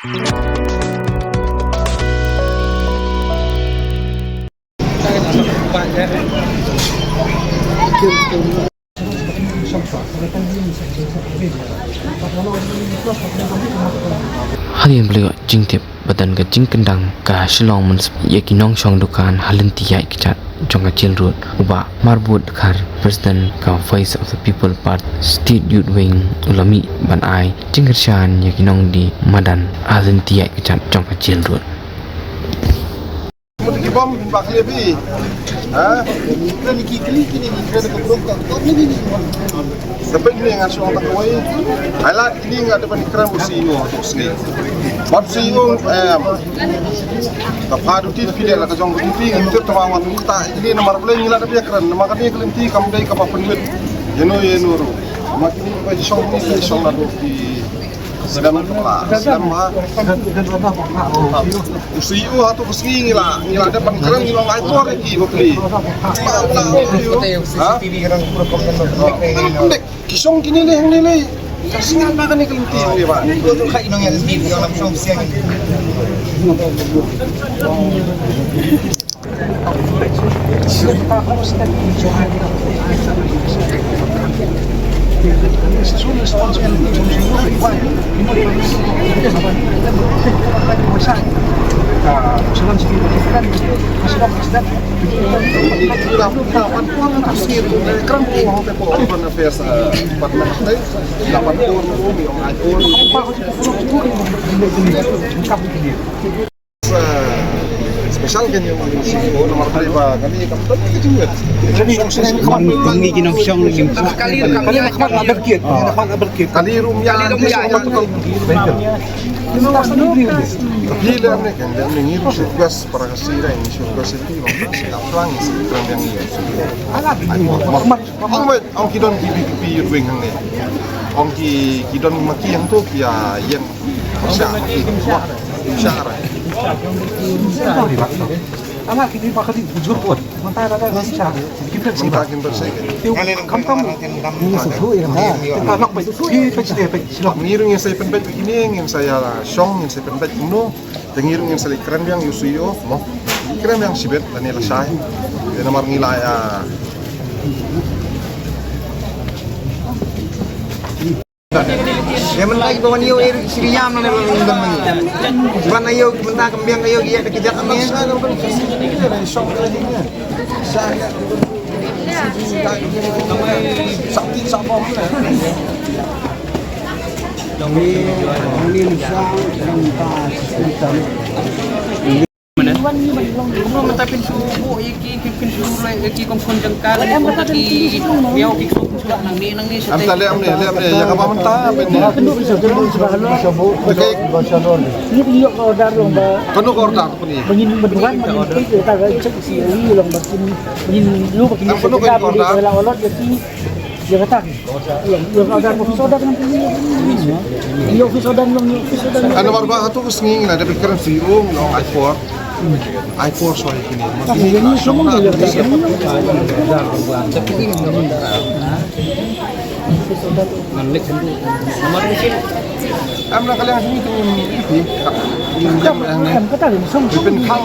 Halian beliau jingtip badan ke jing kendang ka shilong mun yakinong shong dukan halin tiyai kicat jong kecil road uba marbut kar president ka voice of the people part state youth wing ulami ban ai jingkershan yakinong di madan halin tiyai kicat jong kecil road bom bak lebi dan kikli kini kena kebrongkang ini sampai ini yang harus orang tahu highlight ini enggak depan ikram CEO untuk sendiri buat CEO kapadu ti fidel la kajong ti ngir tawa wat ta ini nomor play ngila da biakran makanya kelinti kamu dai kapap penwet yeno ro makini ko song ni song la di sedang kepala sedang mah CEO atau kesini ngila depan keren ngila ngai tua lagi beli kisong kini leh nilai singan makan ni kelinti ni pak itu kai nong yang sendiri dalam song siang ini spesial kan yang CEO nomor berapa kami kamu tahu itu juga kami kinong siyang yung kali berkit kali rumya tapi lihat nih kan dia mengirim tugas para kasira ini tugas itu tidak pulang sih yang ini ang kidon PPP ring nih ang kidon maki yang tuh ya yang syara anak ini bakal dijujur buat mentara ada bisa kita sih makin bersih kamu ini susu ya anak baik ngirung yang saya penbet ini yang saya song yang saya penbet kuno ngirung yang saya keren yang yusuyo mo keren yang sibet dan nila saya dan nomor nilai yang mentah bawa niyo siriyam na nilulunggan mo bukan ayo mentah kembang ayo dia dikejar kami sakti sama Matapin subo iki sulay iki kung jangkal iki miyaw iki subo nang ni sa am tali am ni ya ka pamanta ben ni ini iyo ko order long ba kono ko order ko ni bangin beduan bangin itu ta ga check si iyo long ba bangin lu bangin kono ko order wala olot jadi dia kata yung order mo soda kan iyo soda long ano marba ato ko singing na dapat karon zero no i4 sorry kini ini semua dia am na kalian sini tu ini jam yang ni kata ni semua pen khang